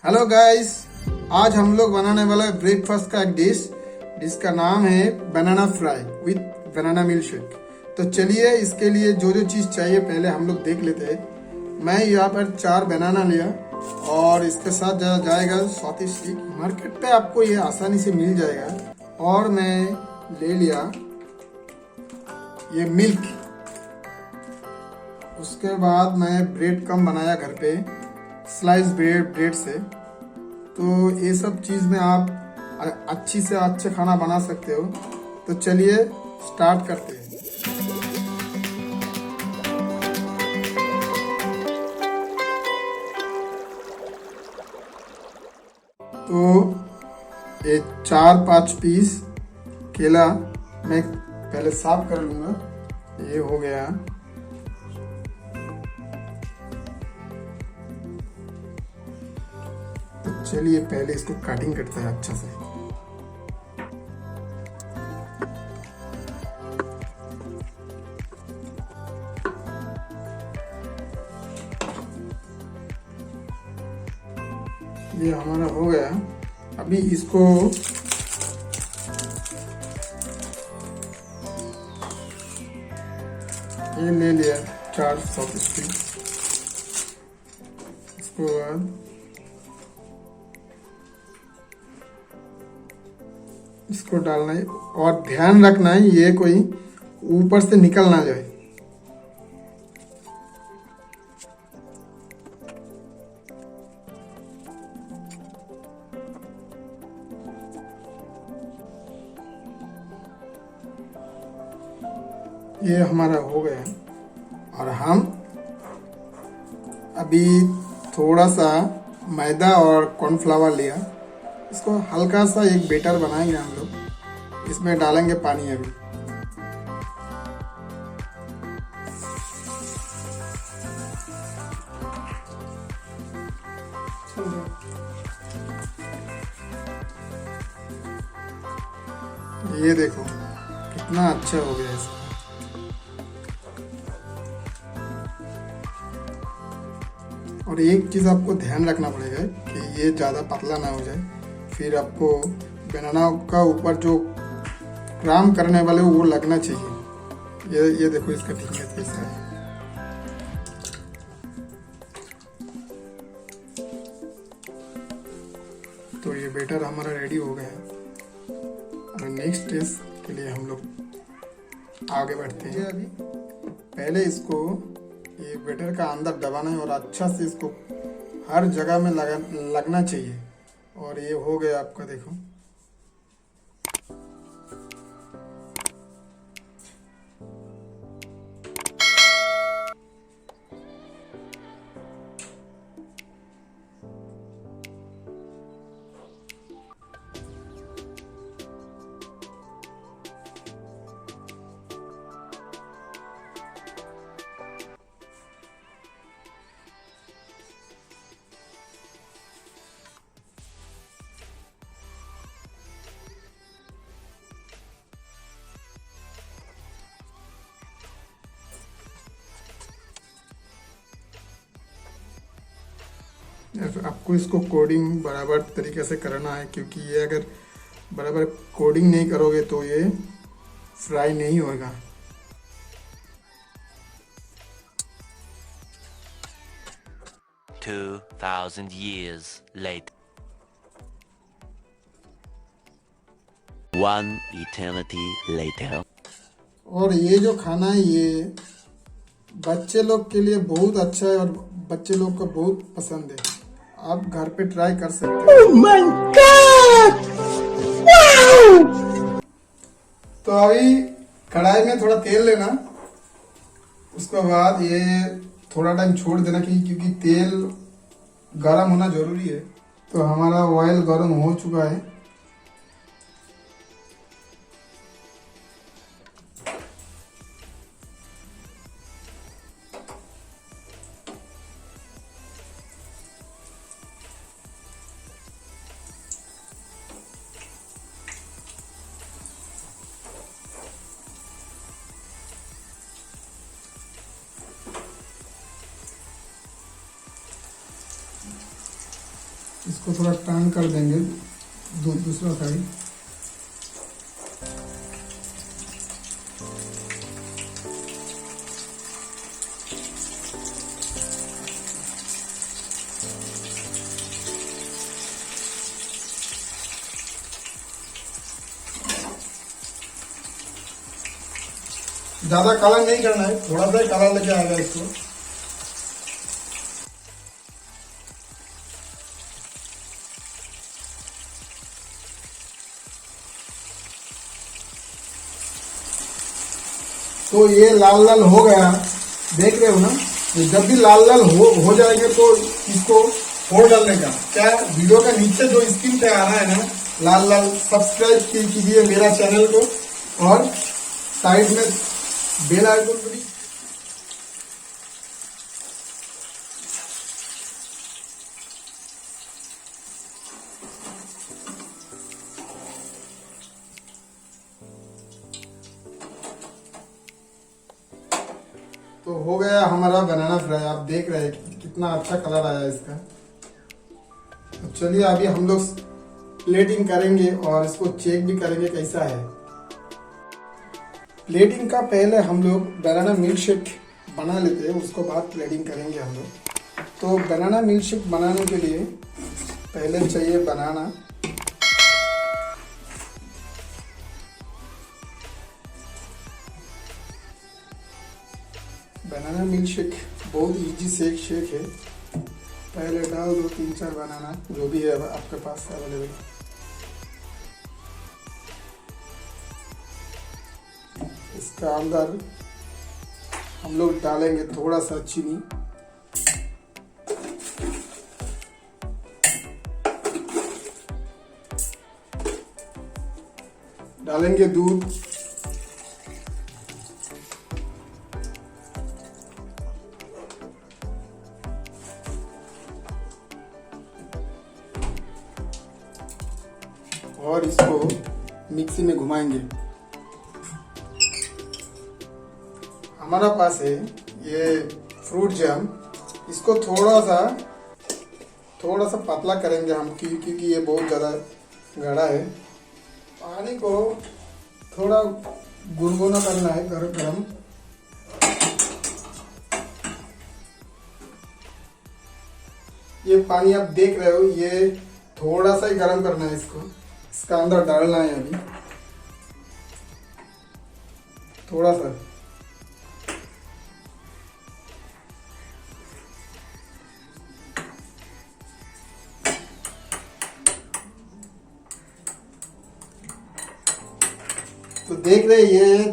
Hello guys, आज हम लोग बनाने वाला है ब्रेकफास्ट का एक डिश जिसका नाम है banana fry with banana milk shake. तो चलिए इसके लिए जो जो चीज़ चाहिए पहले हम लोग देख लेते हैं। मैं यहाँ पर 4 बनाना लिया और इसके साथ जाएगा सौती स्टिक। मार्केट पे आपको ये आसानी से मिल जाएगा। और मैं ले लिया ये मिल्क। उसके बाद मैं ब्रेड कम बनाया घर पे, स्लाइस ब्रेड से। तो ये सब चीज़ में आप अच्छी से अच्छे खाना बना सकते हो। तो चलिए स्टार्ट करते हैं। तो ये 4-5 पीस केला मैं पहले साफ कर लूँगा। ये हो गया। तो चलिए पहले इसको कटिंग करते हैं अच्छा से। ये हमारा हो गया। अभी इसको ये ले लिया 4 सॉफ्ट स्टिक। इसको बाद इसको डालना है और ध्यान रखना है ये कोई ऊपर से निकल ना जाए। ये हमारा हो गया। और हम अभी थोड़ा सा मैदा और कॉर्नफ्लावर लिया। इसको हल्का सा एक बैटर बनाएंगे हम लोग। इसमें डालेंगे पानी अभी। ये देखो कितना अच्छा हो गया इसका। और एक चीज़ आपको ध्यान रखना पड़ेगा कि ये ज़्यादा पतला ना हो जाए। फिर आपको बनाना का ऊपर जो क्राम करने वाले वो लगना चाहिए। ये देखो इसका थिकनेस कैसा है। तो ये बैटर हमारा रेडी हो गया है। और नेक्स्ट स्टेज के लिए हम लोग आगे बढ़ते हैं। अभी पहले इसको ये बैटर का अंदर दबाना है और अच्छा से इसको हर जगह में लगना चाहिए। और ये हो गया आपका, देखो। आपको इसको कोडिंग बराबर तरीके से करना है, क्योंकि ये अगर बराबर कोडिंग नहीं करोगे तो ये फ्राई नहीं होगा। $2,000 later. One eternity later. और ये जो खाना है ये बच्चे लोग के लिए बहुत अच्छा है और बच्चे लोग को बहुत पसंद है। आप घर पे ट्राई कर सकते हैं। Oh my God! Wow! तो अभी कढ़ाई में थोड़ा तेल लेना। उसके बाद ये थोड़ा टाइम छोड़ देना क्योंकि तेल गरम होना जरूरी है। तो हमारा ऑयल गरम हो चुका है। इसको थोड़ा टर्न कर देंगे दूसरा साइड। ज्यादा कलर नहीं करना है, थोड़ा सा ही कलर लेके आएगा इसको। तो ये लाल लाल हो गया, देख रहे हो ना। ये जब भी लाल लाल हो जाएंगे तो इसको फोड़ डालने का। क्या वीडियो का नीचे जो स्क्रीन पे आ रहा है ना लाल लाल, सब्सक्राइब कीजिए मेरा चैनल को और साइड में बेल आइकन भी। तो हो गया हमारा बनाना फ्राई। आप देख रहे हैं कितना अच्छा कलर आया इसका। तो चलिए अभी हम लोग प्लेटिंग करेंगे और इसको चेक भी करेंगे कैसा है। प्लेटिंग का पहले हम लोग बनाना मिल्क शेक बना लेते हैं, उसको बाद प्लेटिंग करेंगे हम लोग। तो बनाना मिल्क शेक बनाने के लिए पहले चाहिए बनाना। बनाना मिल्क शेक बहुत इजी शेक है। पहले डाल दो 3-4 बनाना, जो भी है आपके पास अवेलेबल। इसका अंदर हम लोग डालेंगे थोड़ा सा चीनी, डालेंगे दूध, और इसको मिक्सी में घुमाएंगे। हमारा पास है ये फ्रूट जैम, इसको थोड़ा सा पतला करेंगे हम क्योंकि ये बहुत ज़्यादा गाढ़ा है। पानी को थोड़ा गुनगुना करना है, गरम। ये पानी आप देख रहे हो, ये थोड़ा सा ही गर्म करना है इसको। इसका अंदर डालना है अभी थोड़ा सा। तो देख रहे ये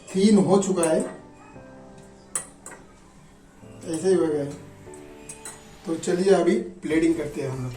थीन हो चुका है, ऐसे ही हो गया। तो चलिए अभी प्लेटिंग करते हैं हम लोग।